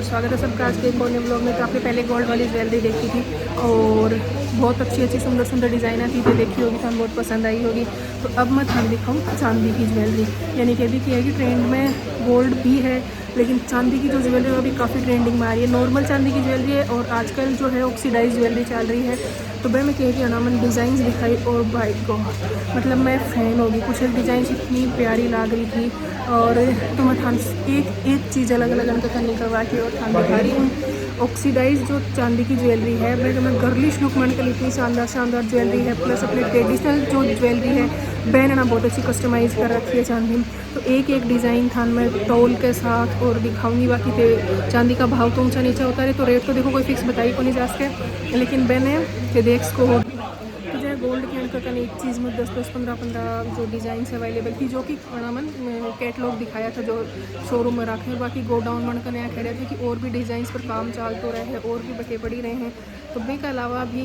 स्वागत है सबका आज के एक और नए ब्लॉग में। तो आपने पहले गोल्ड वाली ज्वेलरी देखी थी और बहुत अच्छी सुंदर सुंदर डिज़ाइनर थी, तो देखी होगी तो हमें बहुत पसंद आई होगी। तो अब मैं थान दिखाऊँ चांदी की ज्वेलरी, यानी कि अभी क्या है कि ट्रेंड में गोल्ड भी है, लेकिन चांदी की जो ज्वेलरी है वो भी काफ़ी ट्रेंडिंग में आ रही है। नॉर्मल चांदी की ज्वेलरी है और आजकल जो है ऑक्सीडाइज ज्वेलरी चल रही है। तो भाई मैं कह रही ना, मैंने डिज़ाइन दिखाई और बाई को मतलब मैं फ़ैन होगी। कुछ एक डिज़ाइन इतनी प्यारी लग रही थी और तो मैं थान एक चीज़ अलग अलग उनका करने करवा के और थान दिखा रही हूँ। ऑक्सीडाइज जो चांदी की ज्वेलरी है भाई, मैं गर्लिश लुक मन कर इतनी शानदार ज्वेलरी है, प्लस अपने ट्रेडिशनल जो ज्वेलरी है बहन ना बहुत अच्छी कस्टमाइज़ कर रखी है चांदी में। तो एक डिज़ाइन थान मैं टोल के साथ और दिखाऊंगी। बाकी तो चांदी का भाव तो ऊंचा नीचा होता है, तो रेट तो देखो कोई फिक्स बताई को नहीं जा सके, लेकिन बहने के देख को हो तो जो है गोल्ड के अंक का एक चीज़ में 10 15 जो डिज़ाइन अवेलेबल थी, जो कि मन कैटलॉग दिखाया था जो शोरूम में रखे। बाकी गोडाउन मन का नया कह रहे थे कि और भी डिज़ाइन पर काम चाल तो रहे हैं और भी बटे पड़ी रहे हैं। तो बे के अलावा भी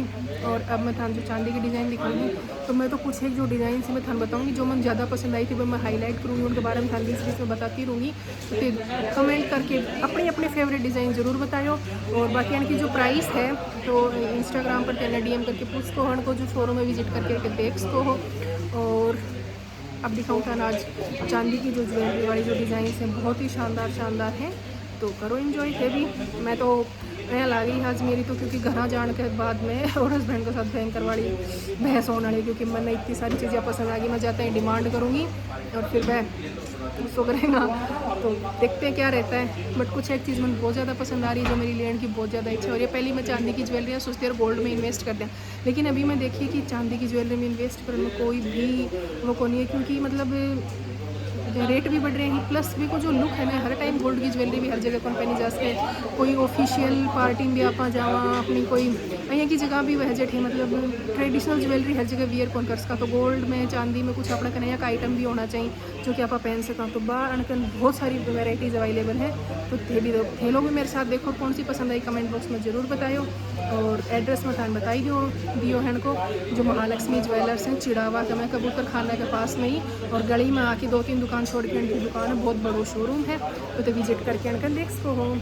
और अब मैं थान जो चांदी की डिज़ाइन दिखाऊंगी, तो मैं तो कुछ एक जो डिज़ाइन से मैं थान बताऊंगी जो मुझे ज़्यादा पसंद आई थी, वो मैं हाईलाइट करूँगी, उनके बारे में थान बीच में बताती रहूँगी। तो फिर कमेंट करके अपने फेवरेट डिज़ाइन ज़रूर बताओ। और बाकी इनकी जो प्राइस है तो इंस्टाग्राम पर कहना DM करके पूछ को हन को जो शोरूम में विजिट करके देख को हो। और अब दिखाऊँ था आज चांदी की जो ज्वेलरी वाली जो डिज़ाइन है बहुत ही शानदार है, तो करो इन्जॉय है भी। मैं तो नया ला गई आज मेरी तो, क्योंकि घर जाने के बाद में और हस्बैंड के साथ भयंकर वाली बहस होने वाली, क्योंकि मैंने इतनी सारी चीज़ें पसंद आ गई। मैं जाते हैं डिमांड करूँगी और फिर वह उसको करेगा, तो देखते हैं क्या रहता है। बट कुछ एक चीज़ मुझे बहुत ज़्यादा पसंद आ रही है, जो मेरी लेने की बहुत ज़्यादा इच्छा हो रही है। पहले मैं चांदी की ज्वेलरी सोचती और गोल्ड में इन्वेस्ट कर दें, लेकिन अभी मैं देखिए कि चांदी की ज्वेलरी में इन्वेस्ट करने में कोई भी वो को नहीं है, क्योंकि मतलब रेट भी बढ़ रहे हैं, प्लस भी को जो लुक है ना, हर टाइम गोल्ड की ज्वेलरी भी हर जगह कौन पहनी जा सके। कोई ऑफिशियल पार्टी में भी आप जावा अपनी कोई यहाँ की जगह भी वह जेठ है, मतलब ट्रेडिशनल ज्वेलरी हर जगह वियर कौन कर सका। तो गोल्ड में चांदी में कुछ अपना कन्हैया का आइटम भी होना चाहिए जो कि आप पहन सका। तो बाहर बहुत सारी वेराइटीज़ अवेलेबल है, तो थे भी दो थे लोग भी मेरे साथ देखो कौन सी पसंद आई कमेंट बॉक्स में ज़रूर बताओ। और एड्रेस में थान बताई दियो हैन को, जो महालक्ष्मी ज्वेलर्स हैं चिड़ावा के मैं कबूतर खाना के पास में ही, और गली में आके 2-3 दुकान छोड़ के उनकी दुकान है, बहुत बड़ा शोरूम है, तो विजिट करके उनका देख सको हो।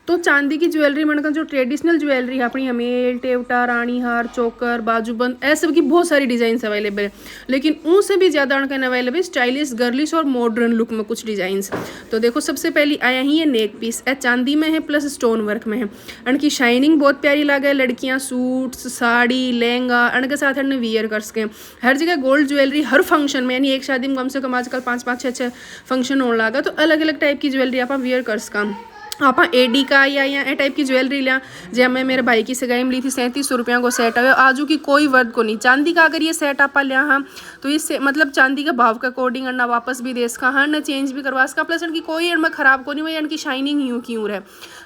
तो चांदी की ज्वेलरी मनकर जो ट्रेडिशनल ज्वेलरी है अपनी हमेल टेवटा रानी हार चोकर बाजूबंद ऐसे की बहुत सारी डिज़ाइन अवेलेबल है, लेकिन उनसे भी ज़्यादा उनका अवेलेबल स्टाइलिश गर्लिश और मॉडर्न लुक में कुछ डिज़ाइंस। तो देखो सबसे पहली आया ही है नेक पीस, चांदी में है प्लस स्टोन वर्क में है। उनकी शाइनिंग बहुत प्यारी लगे, लड़कियाँ सूट्स साड़ी लहंगा उनके साथ उन्हें वियर कर सकें हर जगह। गोल्ड ज्वेलरी हर फंक्शन में, यानी एक शादी में कम से कम आजकल 5-5 6 फंक्शन होने लगा, तो अलग अलग टाइप की ज्वेलरी आप वियर कर सका। आप एडी का या ए टाइप की ज्वेलरी लिया, जब मैं मेरे भाई की सगाई में ली थी 3700 रुपया को सेट है, आजू की कोई वर्द को नहीं। चांदी का अगर ये सेट आप लिया हाँ, तो इससे मतलब चांदी के भाव के अकॉर्डिंग ना वापस भी दे सका हाँ, ना चेंज भी करवा सका, प्लस इनकी कोई इनमें खराब को नहीं हुई, इनकी शाइनिंग यूँ क्यों रहे।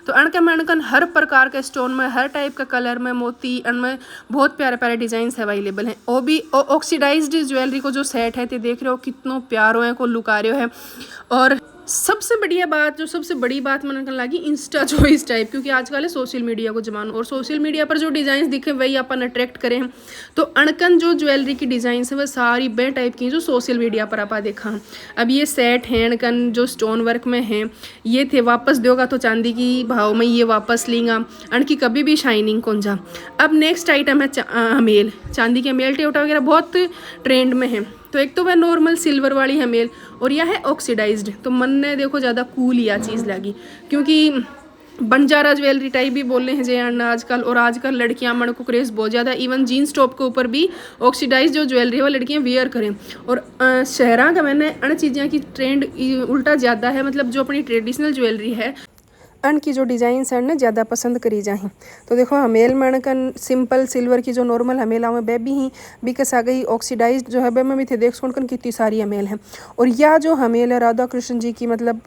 तो अनके में अनकन हर प्रकार के स्टोन में हर टाइप का कलर में मोती इनमें बहुत प्यारे प्यारे डिज़ाइन अवेलेबल हैं। वो भी ऑक्सीडाइज्ड ज्वेलरी को जो सेट है तो देख रहे हो कितनों प्यारो है को लुका रहे है। और सबसे बढ़िया बात जो सबसे बड़ी बात मैंने लगी इंस्टा जो इस टाइप, क्योंकि आजकल है सोशल मीडिया को जमाना, और सोशल मीडिया पर जो डिज़ाइन दिखे वही अपन अट्रैक्ट करें। तो अनकन जो ज्वेलरी की डिज़ाइन है वह सारी बे टाइप की जो सोशल मीडिया पर आप देखा। अब ये सेट है अनकन जो स्टोन वर्क में है, ये थे वापस दोगा तो चांदी की भाव में ये वापस लेंगा, अनकी कभी भी शाइनिंग कौन जा। अब नेक्स्ट आइटम है हमेल, चांदी के हमेल टेवटा वगैरह बहुत ट्रेंड में है। तो एक तो वह नॉर्मल सिल्वर वाली हमेल और यह है ऑक्सीडाइज्ड, तो मन ने देखो ज़्यादा कूल यह चीज़ लगी, क्योंकि बंजारा ज्वेलरी टाइप भी बोल रहे हैं जे आजकल, और आजकल लड़कियां मन को क्रेज़ बहुत ज़्यादा, इवन जीन्स टॉप के ऊपर भी ऑक्सीडाइज जो ज्वेलरी है वो लड़कियां वियर करें। और शहरा का मैंने अन चीज़ों की ट्रेंड उल्टा ज़्यादा है, मतलब जो अपनी ट्रेडिशनल ज्वेलरी है अन की जो डिज़ाइन है ना ज़्यादा पसंद करी जाए। तो देखो हमेल में अनकन सिंपल सिल्वर की जो नॉर्मल हमेल आवे बे भी ही बिकस आ गई, ऑक्सीडाइज जो है बे में भी थे देख सुनकर कितनी सारी हमेल है। और यह जो हमेल है राधा कृष्ण जी की मतलब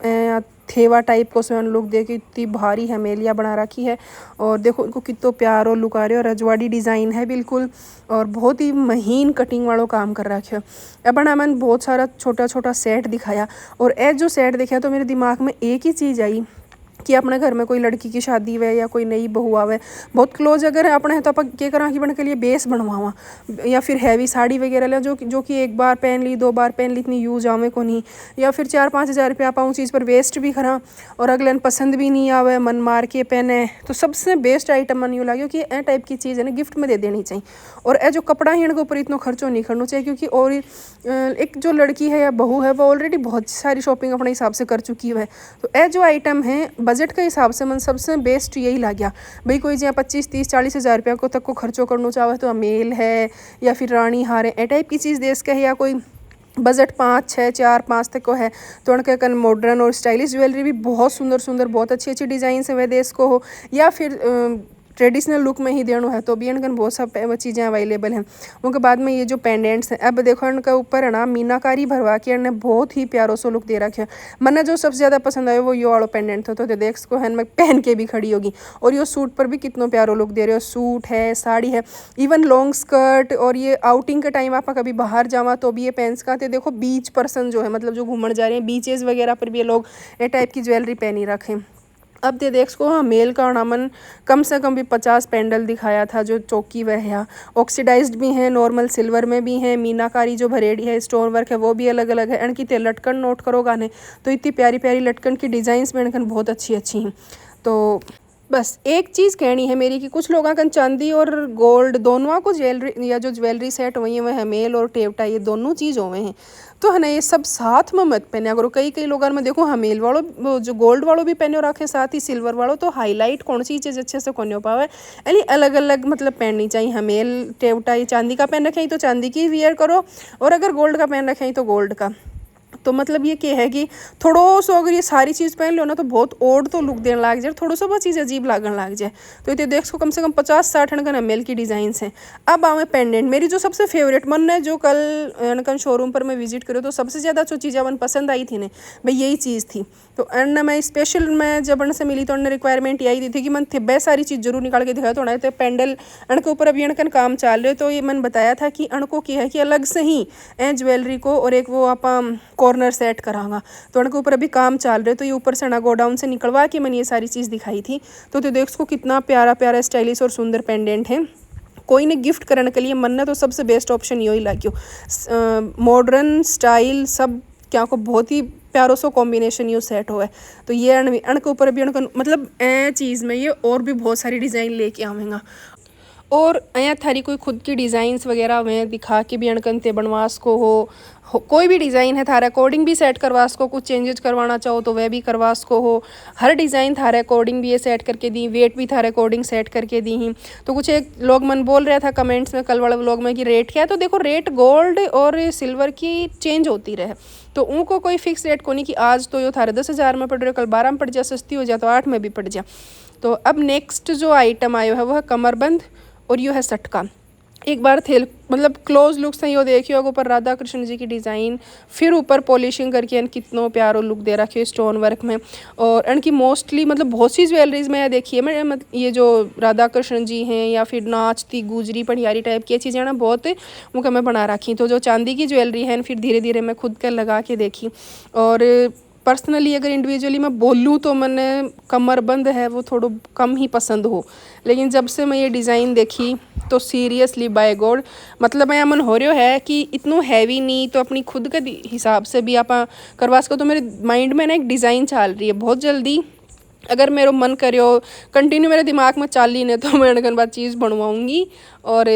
थेवा टाइप को स्वयं लोग देखे इतनी भारी हमेलियाँ बना रखी है, और देखो इनको कितो प्यार और लुका रहे हो, रजवाड़ी डिज़ाइन है बिल्कुल, और बहुत ही महीन कटिंग वालों काम कर रखे हो। अपन मैंने बहुत सारा छोटा छोटा सेट दिखाया, और ए जो सेट देखा तो मेरे दिमाग में एक ही चीज़ आई कि अपने घर में कोई लड़की की शादी हुए या कोई नई बहू आवे, बहुत क्लोज अगर है अपने तो आप क्या करा कि बन के लिए बेस बनवावा, या फिर हैवी साड़ी वगैरह ले जो कि एक बार पहन ली 2 बार पहन ली इतनी यूज आवे को नहीं, या फिर 4-5 हज़ार रुपया आप चीज़ पर वेस्ट भी करा और अगले पसंद भी नहीं आवे मन मार के पहने। तो सबसे बेस्ट आइटम मन यूँ लगे कि ए टाइप की चीज़ है ना गिफ्ट में दे देनी चाहिए। और ए जो कपड़ा ही इनके ऊपर इतना खर्चो नहीं करना चाहिए, क्योंकि और एक जो लड़की है या बहू है वो ऑलरेडी बहुत सारी शॉपिंग अपने हिसाब से कर चुकी है। तो ए जो आइटम है बजट के हिसाब से मन सबसे बेस्ट यही लग गया भाई। कोई जहाँ 25-30-40 हज़ार रुपया को तक को खर्चो करना चाहे तो अमेल है या फिर रानी हार है ए टाइप की चीज़ देश का है, या कोई बजट 5-6-4-5 तक को है तो उनके कन मॉडर्न और स्टाइलिश ज्वेलरी भी बहुत सुंदर सुंदर बहुत अच्छी अच्छी डिज़ाइन है वह देश को हो, या फिर ट्रेडिशनल लुक में ही देना है तो भी इनकन बहुत सब चीज़ें अवेलेबल हैं। उनके बाद में ये जो पेंडेंट्स हैं, अब देखो इनके ऊपर है ना मीनाकारी भरवा के इन्हें बहुत ही प्यारो सो लुक दे रखे है। मैंने जो सबसे ज़्यादा पसंद आया वो ये वाला पेंडेंट था, तो देख इसको है मैं पहन के भी खड़ी होगी। और ये सूट पर भी कितना प्यारो लुक दे रहे हो, सूट है साड़ी है इवन लॉन्ग स्कर्ट, और ये आउटिंग के टाइम आप कभी बाहर जावा तो भी ये पहन सकाते। देखो बीच पर्सन जो है मतलब जो घूमने जा रहे हैं बीचेज़ वगैरह पर भी ये लोग ये टाइप की ज्वेलरी पहनी रखें। अब दे देख को हाँ मेल का ऑर्नामेंट कम से कम भी 50 पेंडल दिखाया था जो चौकी वह है, ऑक्सीडाइज्ड भी हैं नॉर्मल सिल्वर में भी हैं, मीनाकारी जो भरेड़ी है स्टोन वर्क है वो भी अलग अलग है। इनकी ते लटकन नोट करोगा ने तो इतनी प्यारी प्यारी लटकन की डिज़ाइंस में इनकन बहुत अच्छी अच्छी हैं। तो बस एक चीज़ कहनी है मेरी कि कुछ लोगों का चांदी और गोल्ड दोनों को ज्वेलरी या जो ज्वेलरी सेट हुई है वह मेल और टेवटा ये दोनों चीज़ हुए हैं तो है ना ये सब साथ में मत पहने। अगर कई लोगों में देखो हमेल वालों जो गोल्ड वालों भी पहने और रखे साथ ही सिल्वर वालों, तो हाईलाइट कौन सी चीज़ अच्छे से कौन हो पावे यानी अलग अलग मतलब पहननी चाहिए। हमेल टेवटा ये चांदी का पहन रखें तो चांदी की वियर करो, और अगर गोल्ड का पहन रखें तो गोल्ड का। तो मतलब ये क्या है कि थोड़ा सा अगर ये सारी चीज़ पहन लो ना तो बहुत ओड तो लुक देने लग जाए, थोड़ा सा वो चीज़ अजीब लगने लग जाए। तो ये देख सको कम से कम 50-60 अनकन एमएल की डिज़ाइन हैं। अब आवे पेंडेंट, मेरी जो सबसे फेवरेट मन है जो कल अनकन शोरूम पर मैं विजिट करूँ तो सबसे ज़्यादा जो चीज़ें मन पसंद आई थी ने भाई यही चीज़ थी। तो अन्न मैं स्पेशल मैं जब से मिली तो उन्होंने रिक्वायरमेंट यही दी थी कि मन थे सारी चीज़ जरूर निकाल के दिखाया। तो उन्हें तो पेंडल अण के ऊपर अभी अणकन काम चल रहे तो ये मैंने बताया था कि अण को क्या है कि अलग से ही ज्वेलरी को और एक वो आप कॉर्नर सेट करांगा। तो उनके ऊपर अभी काम चल रहे तो ये ऊपर से ना गोडाउन से निकलवा के मैंने ये सारी चीज़ दिखाई थी। तो देख उसको कितना प्यारा प्यारा स्टाइलिश और सुंदर पेंडेंट है। कोई ने गिफ्ट करने के लिए मन तो सबसे बेस्ट ऑप्शन यही लगे। मॉडर्न स्टाइल सब क्या को बहुत ही प्यारो सो कॉम्बिनेशन ये सेट हुआ है। तो ये अण के ऊपर भी अण मतलब ए चीज़ में ये और भी बहुत सारी डिज़ाइन लेके आवेंगा। और अँ थारी कोई खुद की डिज़ाइंस वगैरह में दिखा के भी अणकन ते बनवास को हो कोई भी डिज़ाइन है थारे अकॉर्डिंग भी सेट करवास को, कुछ चेंजेस करवाना चाहो तो वह भी करवास को हो। हर डिज़ाइन थारे अकॉर्डिंग भी ये सेट करके दी, वेट भी थारे अकॉर्डिंग सेट करके दी ही। तो कुछ एक लोग मन बोल रहा था कमेंट्स में कल वाले व्लॉग में कि रेट क्या है, तो देखो रेट गोल्ड और सिल्वर की चेंज होती रहे तो उनको कोई फिक्स रेट को नहीं कि आज तो यो थारे 10,000 में पड़ रहे हो कल 12 में पड़ जा, सस्ती हो जा तो 8 में भी पड़ जा। तो अब नेक्स्ट जो आइटम आयो है वह कमरबंद और यो है सटका। एक बार थे मतलब क्लोज लुक्स हैं यो देखियो ऊपर राधा कृष्ण जी की डिज़ाइन, फिर ऊपर पॉलिशिंग करके इन कितनों प्यारो लुक दे रखे स्टोन वर्क में। और इनकी मोस्टली मतलब बहुत सी ज्वेलरीज में देखिए मैं मतलब ये जो राधा कृष्ण जी हैं या फिर नाचती गुजरी पढ़ियारी टाइप की चीज़ें ना बहुत मुझे मैं बना रखी। तो जो चांदी की ज्वेलरी है फिर धीरे धीरे मैं खुद कर लगा के देखी। और पर्सनली अगर इंडिविजुअली मैं बोलूँ तो मैंने कमरबंद है वो थोड़ा कम ही पसंद हो, लेकिन जब से मैं ये डिज़ाइन देखी तो सीरियसली बाय गॉड मतलब मैं मन हो रहा है कि इतना हैवी नहीं तो अपनी खुद के हिसाब से भी आप करवा सको। तो मेरे माइंड में ना एक डिज़ाइन चल रही है बहुत जल्दी, अगर मेरा मन करो कंटिन्यू मेरे दिमाग में चल ही नहीं तो मैं अगर बात चीज़ बनवाऊँगी। और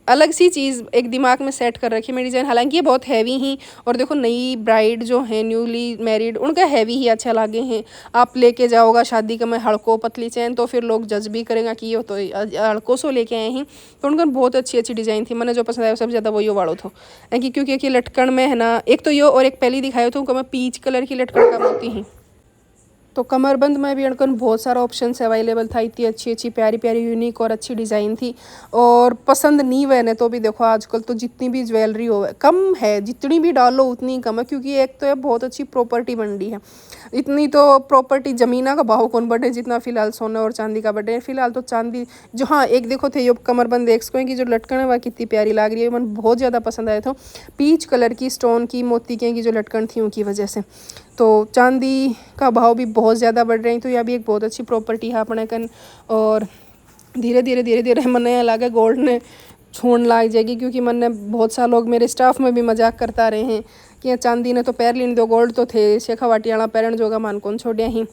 अलग सी चीज़ एक दिमाग में सेट कर रखी मेरी डिज़ाइन, हालांकि ये बहुत हैवी ही। और देखो नई ब्राइड जो हैं न्यूली मैरिड उनका हैवी ही अच्छा लगे हैं। आप लेके जाओगा शादी का मैं हड़को पतली चैन तो फिर लोग जज भी करेगा कि ये तो हड़कों से लेके आए हैं। तो उनका बहुत अच्छी अच्छी डिज़ाइन थी, मैंने जो पसंद आया सबसे ज़्यादा वो यो वालों था क्योंकि लटकन में है ना एक तो यो और एक पहली दिखाया था उनको मैं पीच कलर की लटकन का मोती ही। तो कमरबंद में भी अनकन बहुत सारा ऑप्शन अवेलेबल था, इतनी अच्छी अच्छी प्यारी प्यारी यूनिक और अच्छी डिज़ाइन थी। और पसंद नहीं वह तो भी देखो आजकल तो जितनी भी ज्वेलरी हो कम है, जितनी भी डालो उतनी कम है, क्योंकि एक तो ये बहुत अच्छी प्रॉपर्टी बन रही है। इतनी तो प्रॉपर्टी ज़मीना का भाव कौन बढ़े जितना फिलहाल सोने और चांदी का बढ़े। फिलहाल तो चांदी जो हाँ एक देखो थे ये कमरबंद देख सको कि जो लटकन है वह कितनी प्यारी लग रही है, मन बहुत ज़्यादा पसंद आया था। पीच कलर की स्टोन की मोती की जो लटकन थी उनकी वजह से। तो चांदी का भाव भी बहुत ज़्यादा बढ़ रहे हैं। तो यह भी एक बहुत अच्छी प्रॉपर्टी है अपने कन। और धीरे धीरे मैंने लगा गोल्ड ने छोड़ने लग जाएगी, क्योंकि मैंने बहुत सा लोग मेरे स्टाफ में भी मजाक करता रहे हैं कि चांदी ने तो पैर लेने दो, गोल्ड तो थे शेखावाटी वाला पैरण जोगा मान कौन छोड़िया ही।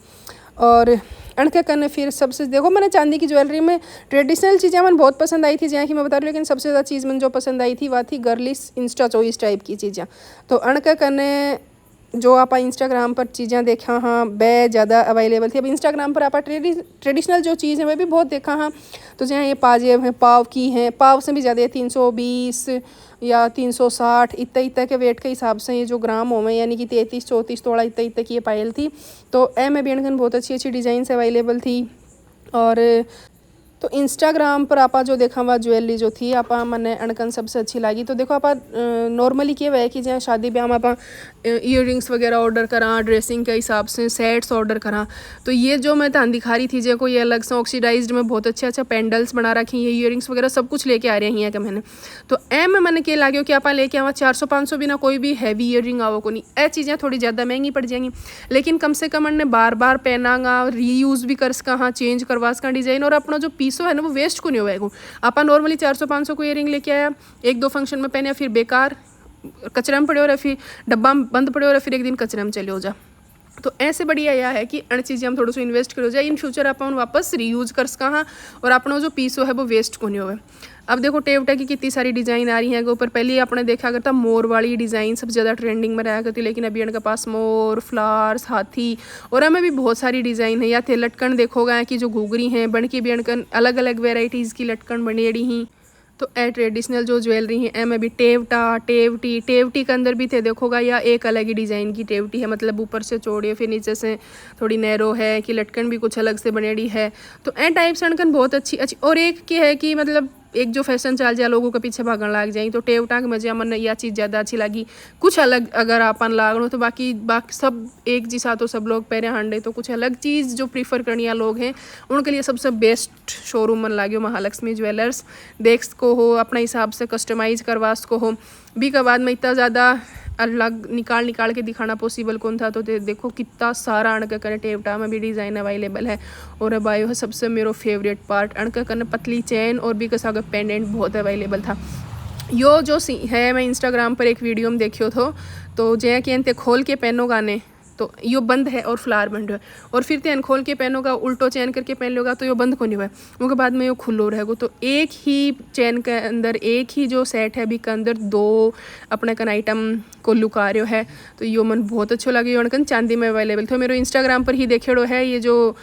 और अणके कने फिर सबसे देखो मैंने चांदी की ज्वेलरी में ट्रेडिशनल चीज़ें मन बहुत पसंद आई थी जहाँ की मैं बता रही हूँ, लेकिन सबसे ज़्यादा चीज़ मन जो पसंद आई थी वह थी गर्लिश इंस्टा चॉइस टाइप की चीज़ें। तो अणके कने जो आप इंस्टाग्राम पर चीज़ें देखा हाँ वह ज़्यादा अवेलेबल थी। अब इंस्टाग्राम पर आप ट्रेडिशनल जो चीज़ है वह भी बहुत देखा हाँ। तो जहाँ ये पाजेब हैं, पाव की हैं, पाव से भी ज़्यादा 320 या 360 इतना के वेट के हिसाब से ये जो ग्राम हो में, यानी कि 33-34 तोड़ा इतना की ये पायल थी। तो ए में भी अनकन बहुत अच्छी अच्छी डिज़ाइन अवेलेबल थी। और तो इंस्टाग्राम पर आपा जो देखा हुआ ज्वेलरी जो थी आपा मैंने अणकन सबसे अच्छी लगी। तो देखो आपा नॉर्मली क्या है कि जहाँ शादी ब्याह में आप ईयरिंग्स वगैरह ऑर्डर करा, ड्रेसिंग के हिसाब से सेट्स ऑर्डर करा। तो ये जो मैं तान दिखा रही थी जो को ये अलग से ऑक्सीडाइज्ड में बहुत अच्छा पेंडल्स बना रखी है, ईयरिंग्स वगैरह सब कुछ लेके आ रहे हैं क्या मैंने। तो ए में मैंने क्या लगे कि आप लेके आवा 400-500 बिना कोई भी हैवी ईयरिंग आवो को नहीं। ए चीज़ें थोड़ी ज़्यादा महंगी पड़ जाएंगी, लेकिन कम से कम ने बार बार पहनागा, रीयूज़ भी कर सका हाँ, चेंज करवा सका डिज़ाइन। और अपना जो पीसो है ना वो वेस्ट को नहीं होएगा। आप नॉर्मली 400-500 को ईयरिंग लेके आया, 1-2 फंक्शन में पहने, फिर बेकार कचरा में पड़े हो रहा, फिर डब्बा में बंद पड़े हो रहा, फिर एक दिन कचरा में चले हो जा। तो ऐसे बढ़िया यह है कि अन चीज़ें हम थोड़ा सा इन्वेस्ट करो जाए, इन फ्यूचर आप वापस रीयूज़ कर सका हाँ, और अपना जो पीसो है वो वेस्ट को नहीं होवे। अब देखो टेवटा की कितनी सारी डिज़ाइन आ रही हैं ऊपर। पहले आपने देखा करता मोर वाली डिज़ाइन सबसे ज़्यादा ट्रेंडिंग में रहा करती, लेकिन अभी इनके पास मोर, फ्लावर्स, हाथी और हमें भी बहुत सारी डिज़ाइन है। या थे लटकन देखोगा कि जो घुघरी हैं बन की भी अनकन अलग अलग वेराइटीज़ की लटकन बनेड़ी ही। तो ए ट्रेडिशनल जो ज्वेलरी है एम भी टेवटा, टेवटी के अंदर भी थे देखोगा या एक अलग ही डिज़ाइन की टेवटी है, मतलब ऊपर से चौड़ी फिर नीचे से थोड़ी नैरो है कि लटकन भी कुछ अलग से बनेड़ी है। तो ए टाइप से अनकन बहुत अच्छी अच्छी। और एक की है कि मतलब एक जो फैशन चल जाए लोगों के पीछे भागने लग जाए, तो टेवटा के मजे मन यह चीज़ ज़्यादा अच्छी लगी। कुछ अलग अगर आपन लागनो तो बाकी सब एक जैसा तो सब लोग पहरे हांडे, तो कुछ अलग चीज़ जो प्रीफर करनी लोग हैं उनके लिए सबसे बेस्ट शोरूम मन लागे महालक्ष्मी ज्वेलर्स। देख को हो अपने हिसाब से कस्टमाइज करवा सको हो भी के बाद में इतना ज़्यादा अलग निकाल के दिखाना पॉसिबल कौन था। तो देखो कितना सारा अणका कने टेवटा में भी डिज़ाइन अवेलेबल है। और अब आयो है सबसे मेरा फेवरेट पार्ट, अणका कने पतली चैन और भी कसा पेंडेंट बहुत अवेलेबल था। यो जो है मैं इंस्टाग्राम पर एक वीडियो में देखियो तो जै के खोल के पहनो गाने तो यो बंद है और फ्लावर बंद है, और फिर तेन खोल के पहनोगा उल्टो चैन करके पहन लोगा तो यो बंद को नहीं हुआ, उसके बाद में यो खुल्लो रहेगा। तो एक ही चैन के अंदर एक ही जो सेट है अभी के अंदर 2 अपने कन आइटम को लुका रहे है। तो यो मन बहुत अच्छो लगे, उनकन चांदी में अवेलेबल थे। मेरे इंस्टाग्राम पर ही देखेड़ो है ये जो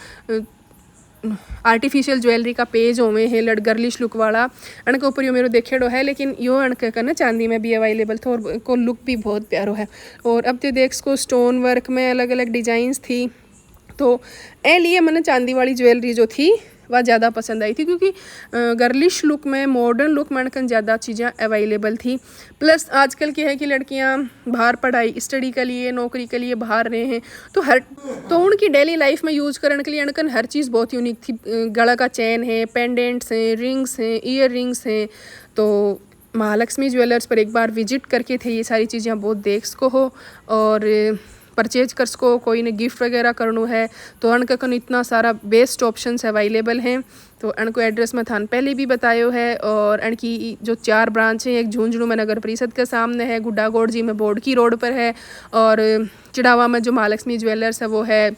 आर्टिफिशियल ज्वेलरी का पेज होवे है लड़ गर्लिश लुक वाला, अणके ऊपर यो मेरे देखेड़ो है, लेकिन यो अणके का ना चांदी में भी अवेलेबल था और को लुक भी बहुत प्यारो है। और अब तो देख को स्टोन वर्क में अलग अलग डिज़ाइंस थी। तो ए लिए मैंने चांदी वाली ज्वेलरी जो थी वह ज़्यादा पसंद आई थी, क्योंकि गर्लिश लुक में मॉडर्न लुक में अनकन ज़्यादा चीज़ें अवेलेबल थी। प्लस आजकल की है कि लड़कियां बाहर पढ़ाई स्टडी के लिए नौकरी के लिए बाहर रहे हैं, तो उनकी डेली लाइफ में यूज़ करने के लिए अनकन हर चीज़ बहुत यूनिक थी। गला का चैन है, पेंडेंट्स हैं, रिंग्स हैं, ईयर रिंग्स हैं। तो महालक्ष्मी ज्वेलर्स पर एक बार विजिट करके थे ये सारी चीज़ें बहुत देख सको हो और परचेज कर सको। कोई ने गिफ्ट वगैरह करना है तो अणका कन इतना सारा बेस्ट ऑप्शंस अवेलेबल हैं। तो अणको एड्रेस में थान पहले भी बतायो है। और अणकी जो 4 ब्रांच हैं, एक झुंझुनू में नगर परिषद के सामने है, गुड्डागोड़ जी में बोडकी रोड पर है, और चिड़ावा में जो महालक्ष्मी ज्वेलर्स है वो है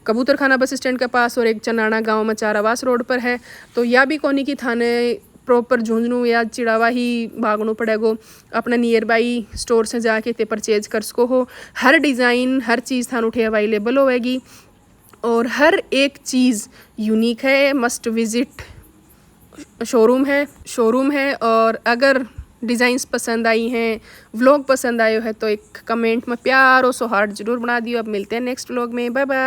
कबूतर खाना बस स्टैंड के पास, और एक चनाना गाँव में चारावास रोड पर है। तो या भी कोनी की थाने प्रॉपर झुंझुनू या चिड़ावा ही भागनो पड़ेगो, अपने नियर बाई स्टोर से जाके ते परचेज कर सको हो। हर डिज़ाइन हर चीज़ थान उठे अवेलेबल होएगी और हर एक चीज़ यूनिक है। मस्ट विजिट शोरूम है। और अगर डिज़ाइंस पसंद आई हैं, व्लॉग पसंद आयो है तो एक कमेंट में प्यारो सो हार्ट ज़रूर बना दियो। अब मिलते हैं नेक्स्ट व्लॉग में, बाय बाय।